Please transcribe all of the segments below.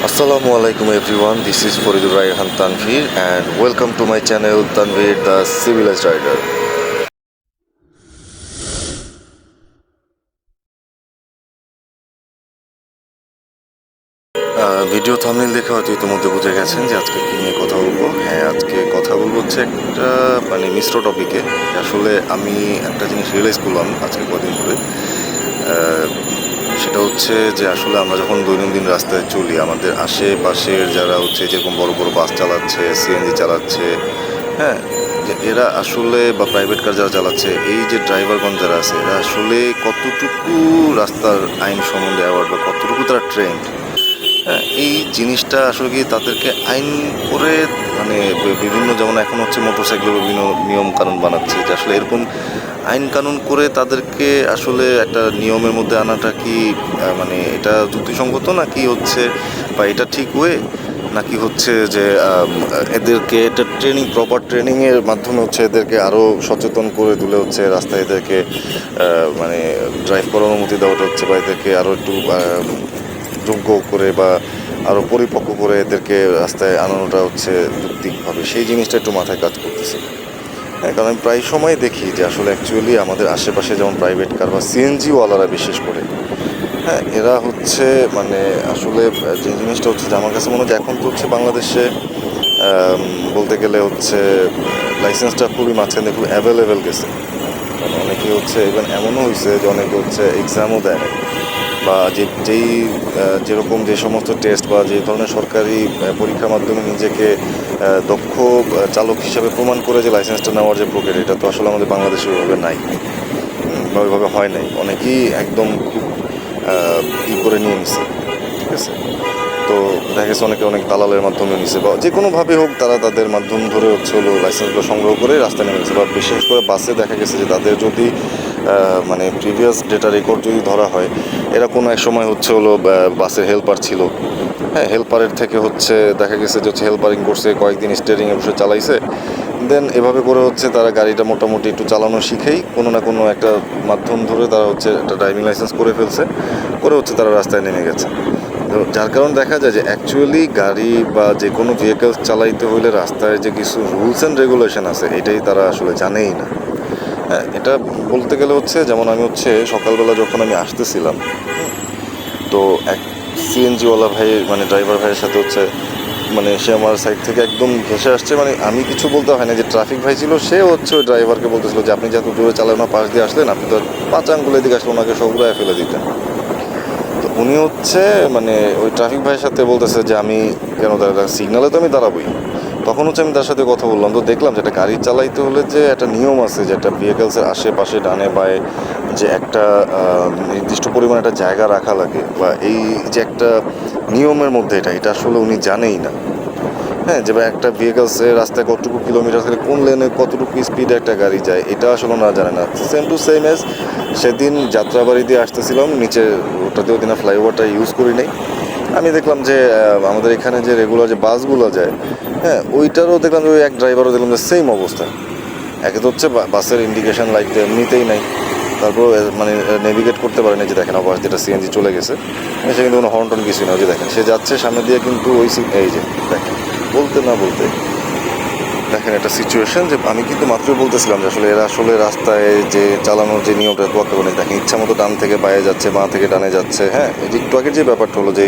Assalamu alaikum everyone, this is Faridur Raihan Tanveer and welcome to my channel Tanveer the Civilized Rider. Video thumbnail দেখে হয়তো ইতিমধ্যে বুঝে গেছেন যে আজকে কী নিয়ে কথা বলবো। হ্যাঁ, আজকে কথা বলবো হচ্ছে একটা মিশ্র টপিকে। আসলে আমি একটা জিনিস রিয়েলাইজ করলাম আজকে কদিন ধরে, সেটা হচ্ছে যে আসলে আমরা যখন দৈনন্দিন রাস্তায় চলি, আমাদের আশেপাশের যারা হচ্ছে যেরকম বড় বড় বাস চালাচ্ছে, সিএনজি চালাচ্ছে, হ্যাঁ, যে এরা আসলে বা প্রাইভেট কার যারা চালাচ্ছে, এই যে ড্রাইভারগণ যারা আছে, এরা আসলে কতটুকু রাস্তার আইন সম্বন্ধে অ্যাওয়ার্ড বা কতটুকু তারা ট্রেন্ড। হ্যাঁ, এই জিনিসটা আসলে কি তাদেরকে আইন করে বিভিন্ন, যেমন এখন হচ্ছে মোটরসাইকেলের বিভিন্ন নিয়ম কানুন বানাচ্ছে, যে আসলে এরকম আইন কানুন করে তাদেরকে আসলে একটা নিয়মের মধ্যে আনাটা কি এটা যুক্তিসঙ্গত নাকি হচ্ছে, বা এটা ঠিক ওয়ে নাকি হচ্ছে যে এদেরকে এটা প্রপার ট্রেনিংয়ের মাধ্যমে হচ্ছে এদেরকে আরও সচেতন করে তুলে হচ্ছে রাস্তায় এদেরকে ড্রাইভ করার অনুমতি দেওয়াটা হচ্ছে, বা এদেরকে আরও একটু যোগ্য করে বা আরও পরিপক্ক করে এদেরকে রাস্তায় আনানোটা হচ্ছে যৌক্তিকভাবে, সেই জিনিসটা একটু মাথায় কাজ করতেছে। হ্যাঁ, কারণ আমি প্রায় সময় দেখি যে আসলে অ্যাকচুয়ালি আমাদের আশেপাশে যেমন প্রাইভেট কার বা সিএনজিওয়ালারা বিশেষ করে, হ্যাঁ, এরা হচ্ছে আসলে যে জিনিসটা হচ্ছে যে আমার কাছে মনে হয় এখন তো হচ্ছে বাংলাদেশে বলতে গেলে হচ্ছে লাইসেন্সটা খুবই মাঝখানে খুব অ্যাভেলেবেল গেছে। অনেকে হচ্ছে ইভেন এমনও হয়েছে যে অনেকে হচ্ছে এক্সামও দেয় না, বা যেরকম যে সমস্ত টেস্ট বা যে ধরনের সরকারি পরীক্ষার মাধ্যমে নিজেকে দক্ষ চালক হিসাবে প্রমাণ করে যে লাইসেন্সটা নেওয়ার যে প্রক্রিয়া, এটা তো আসলে আমাদের বাংলাদেশে ওইভাবে নাই বা ওইভাবে হয় নাই। অনেকেই একদম খুব করে নিয়ে নিছে, ঠিক আছে। তো দেখা গেছে অনেকে অনেক দালালের মাধ্যমে নিছে, বা যে কোনোভাবে হোক তারা তাদের মাধ্যম ধরে লাইসেন্সগুলো সংগ্রহ করে রাস্তায় নেমে গেছে। বা বিশেষ করে বাসে দেখা গেছে যে তাদের যদি প্রিভিয়াস ডেটা রেকর্ড যদি ধরা হয়, এরা কোনো এক সময় বাসের হেল্পার ছিল। হ্যাঁ, হেল্পারের থেকে দেখা গেছে যে হেল্পারিং করছে, কয়েকদিন স্টিয়ারিংয়ে বসে চালাইছে, দেন এভাবে করে তারা গাড়িটা মোটামুটি একটু চালানো শিখেই কোনো না কোনো একটা মাধ্যম ধরে তারা একটা ড্রাইভিং লাইসেন্স করে ফেলছে, করে তারা রাস্তায় নেমে গেছে। তো যার কারণে দেখা যায় যে অ্যাকচুয়ালি গাড়ি বা যে কোনো ভেহিকেলস চালাইতে হলে রাস্তায় যে কিছু রুলস অ্যান্ড রেগুলেশন আছে, এটাই তারা আসলে জানেই না। হ্যাঁ, এটা বলতে গেলে যেমন আমি সকালবেলা যখন আমি আসতেছিলাম, তো এক সিএনজিওয়ালা ভাই ড্রাইভার ভাইয়ের সাথে সে আমার সাইড থেকে একদম ঘেসে আসছে। আমি কিছু বলতে হয় না, যে ট্রাফিক ভাই ছিল সে ওই ড্রাইভারকে বলতেছিল যে আপনি যত দূরে চালানো পাশ দিয়ে আসলেন, আপনি তো 5 আঙ্গুলের দিকে আসলে ওনাকে সব উড়ায় ফেলে দিতেন। তো উনি ওই ট্রাফিক ভাইয়ের সাথে বলতেছে যে আমি কেন দাঁড়ালাম, সিগনালে তো আমি দাঁড়াবোই। তখন আমি তার সাথে কথা বললাম, তো দেখলাম যে একটা গাড়ি চালাইতে হলে যে একটা নিয়ম আছে, যে একটা ভেহিকেলসের আশেপাশে ডানে বায়ে যে একটা নির্দিষ্ট পরিমাণ একটা জায়গা রাখা লাগে, বা এই যে একটা নিয়মের মধ্যে এটা আসলে উনি জানেই না। হ্যাঁ, যে একটা ভেহিকেলসের রাস্তায় কতটুকু কিলোমিটার থেকে কোন লেনে কতটুকু স্পিডে একটা গাড়ি যায়, এটা আসলে ওনারা জানে না। সেম টু সেম এজ সেদিন যাত্রাবাড়ি দিয়ে আসতেছিলাম, নিচে ওটাতে ওই দিন ফ্লাইওভারটা ইউজ করি নাই। আমি দেখলাম যে আমাদের এখানে যে রেগুলার যে বাসগুলো যায়, হ্যাঁ, ওইটারও দেখলাম যে ওই এক ড্রাইভারও দেখলাম যে সেম অবস্থা। একে তো বাসের ইন্ডিকেশন লাইট এমনিতেই নাই, তারপর নেভিগেট করতে পারে না, যে দেখেন বাস যেটা সিএনজি চলে গেছে, সে কিন্তু কোনো হর্ন টন কিছুই না, যে দেখেন সে যাচ্ছে সামনে দিয়ে, কিন্তু এই যে দেখেন বলতে না বলতে দেখেন একটা সিচুয়েশন, যে আমি কিন্তু মাত্রই বলতেছিলাম যে আসলে এরা রাস্তায় যে চালানোর যে নিয়মটা তোয়াক্কা করে দেখেন, ইচ্ছা মতো ডান থেকে বায়ে যাচ্ছে, বাঁ থেকে ডানে যাচ্ছে। হ্যাঁ, এই যে একটু আগের যে ব্যাপারটা হলো, যে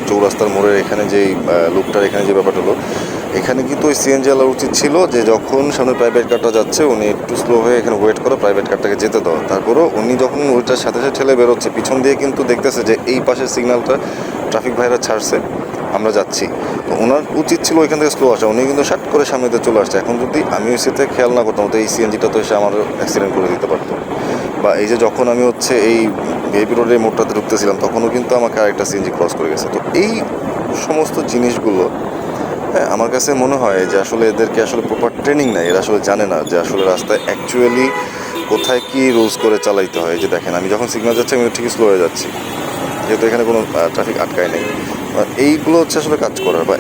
চৌরাস্তার মোড়ের এখানে যেই লুকটার এখানে যে ব্যাপারটা হলো, এখানে কিন্তু ওই সিএনজি আলার উচিত ছিল যে যখন সামনে প্রাইভেট কারটা যাচ্ছে উনি একটু স্লো হয়ে এখানে ওয়েট করে প্রাইভেট কারটাকে যেতে দেওয়া। তারপরেও উনি যখন ওইটার সাথে সাথে ঠেলে বেরোচ্ছে, পিছন দিয়ে কিন্তু দেখতেছে যে এই পাশের সিগন্যালটা ট্রাফিক ভাইরা ছাড়ছে, আমরা যাচ্ছি। তো ওনার উচিত ছিল ওইখান থেকে স্লো আসা, উনি কিন্তু শার্ট করে সামনেতে চলে আসছে। এখন যদি আমি ওই সাথে খেয়াল না করতাম, তো এই সিএনজিটা তো এসে আমার অ্যাক্সিডেন্ট করে দিতে পারতো। বা এই যে যখন আমি এই ভিআইপি রোডের মোড়টাতে ঢুকতেছিলাম, তখনও কিন্তু আমাকে আরেকটা সিএনজি ক্রস করে গেছে। তো এই সমস্ত জিনিসগুলো, হ্যাঁ, আমার কাছে মনে হয় যে আসলে এদেরকে আসলে প্রপার ট্রেনিং নাই, এরা আসলে জানে না যে আসলে রাস্তায় অ্যাকচুয়ালি কোথায় কী রুলস করে চালাইতে হয়। যে দেখেন আমি যখন সিগন্যাল যাচ্ছি আমি ঠিকই স্লো হয়ে যাচ্ছি, যেহেতু এখানে কোনো ট্রাফিক আটকায় নেই। এইগুলো আসলে কাজ করার, বা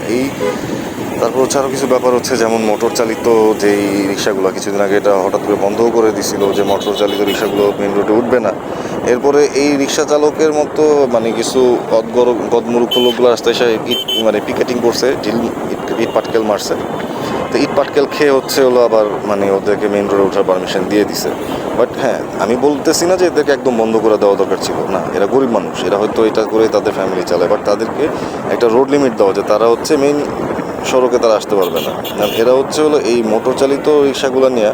তারপর আরও কিছু ব্যাপার যেমন মোটর চালিত যেই রিক্সাগুলো, কিছুদিন আগে এটা হঠাৎ করে বন্ধও করে দিছিল যে মোটর চালিত রিক্সাগুলো মেন রোডে উঠবে না। এরপরে এই রিক্সা চালকের মতো মানে কিছু গদমূর্খ লোকগুলো রাস্তায় এসে ইট মানে পিকেটিং করছে, ইট পাটকেল মারছে। তো ইট পাটকেল খেয়ে হলো আবার মানে ওদেরকে মেইন রোডে ওঠার পারমিশন দিয়ে দিছে। বাট হ্যাঁ, আমি বলতেছি না যে এদেরকে একদম বন্ধ করে দেওয়া দরকার ছিল না, এরা গরিব মানুষ, এরা হয়তো এটা করে তাদের ফ্যামিলি চালায়। বাট তাদেরকে একটা রোড লিমিট দেওয়া, যে তারা মেইন সড়কে তারা আসতে পারবে না। কারণ এরা হলো এই মোটর চালিত রিক্সাগুলো নিয়ে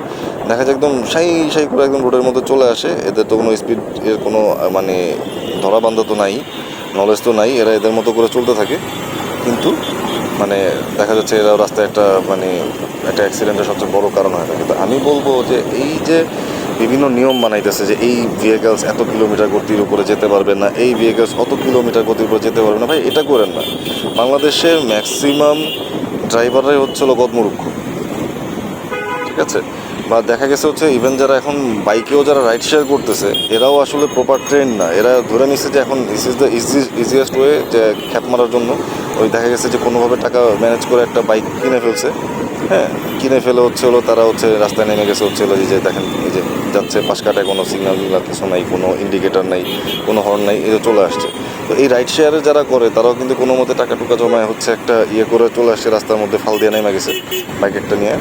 দেখা যায় একদম সাই করে একদম রোডের মধ্যে চলে আসে। এদের তো কোনো স্পিড এর কোনো মানে ধরা বান্ধা তো নাই, নলেজ তো নাই, এরা এদের মতো করে চলতে থাকে। কিন্তু মানে দেখা যাচ্ছে এরা রাস্তায় একটা মানে একটা অ্যাক্সিডেন্টের সবচেয়ে বড় কারণ হয়ে থাকে। তো আমি বলবো যে এই যে বিভিন্ন নিয়ম বানাইতেছে যে এই ভেহিকেলস এত কিলোমিটার গতির উপরে যেতে পারবে না, এই ভেহিকেলস অত কিলোমিটার গতির উপরে যেতে পারবে না, ভাই এটা করেন না। বাংলাদেশের ম্যাক্সিমাম ড্রাইভাররাই গদমূর্খ, ঠিক আছে? বা দেখা গেছে ইভেন যারা এখন বাইকেও যারা রাইড শেয়ার করতেছে এরাও আসলে প্রপার ট্রেন না। এরা ধরে নিচ্ছে যে এখন this is the easiest way যে খ্যাত মারার জন্য। দেখা গেছে যে কোনোভাবে টাকা ম্যানেজ করে একটা বাইক কিনে ফেলছে। হ্যাঁ, কিনে ফেলে তারা রাস্তায় নেমে গেছে এই যে দেখেন, এই যে যাচ্ছে পাশ কাটায়, কোনো সিগন্যাল বা কিছু নাই, কোনো ইন্ডিকেটার নাই, কোনো হর্ন নাই, এই যে চলে আসছে। তো এই রাইড শেয়ারে যারা করে তারাও কিন্তু কোনো মতে টাকা টুকা জমায় একটা করে চলে আসছে, রাস্তার মধ্যে ফাল দিয়ে নেমে গেছে বাইক একটা নিয়ে।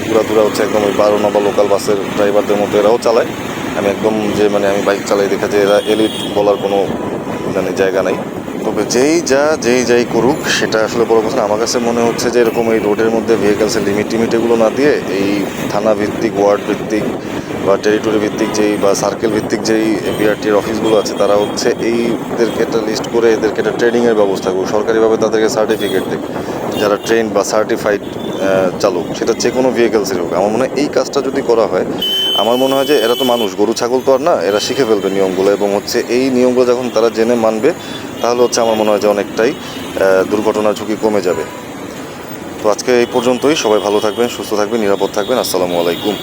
পুরা একদম ওই 12 নম্বর লোকাল বাসের ড্রাইভারদের মতো এরাও চালায়। আমি একদম যে মানে আমি বাইক চালাই দেখা যায় এরা এলিট বলার কোনো মানে জায়গা নাই। তবে যেই যাই করুক সেটা আসলে বড় কথা না। আমার কাছে মনে হচ্ছে যে এরকম এই রোডের মধ্যে ভেহিকেলসের লিমিট এগুলো না দিয়ে এই থানা ভিত্তিক, ওয়ার্ড ভিত্তিক বা টেরিটরি ভিত্তিক বা সার্কেল ভিত্তিক যেই বিআরটির অফিসগুলো আছে তারা এইদেরকে একটা লিস্ট করে এদেরকে একটা ট্রেনিংয়ের ব্যবস্থা করুক, সরকারিভাবে তাদেরকে সার্টিফিকেট দিক, যারা ট্রেন বা সার্টিফাইড চালক, সেটা যে কোনো ভেহিকেলসের হোক। আমার মনে হয় এই কাজটা যদি করা হয়, আমার মনে হয় যে এরা তো মানুষ, গরু ছাগল তো আর না, এরা শিখে ফেলবে নিয়মগুলো। এবং এই নিয়মগুলো যখন তারা জেনে মানবে তাহলে আমার মনে হয় যে অনেকটাই দুর্ঘটনার ঝুঁকি কমে যাবে। তো আজকে এই পর্যন্তই। সবাই ভালো থাকবেন, সুস্থ থাকবেন, নিরাপদ থাকবেন। আসসালামু আলাইকুম।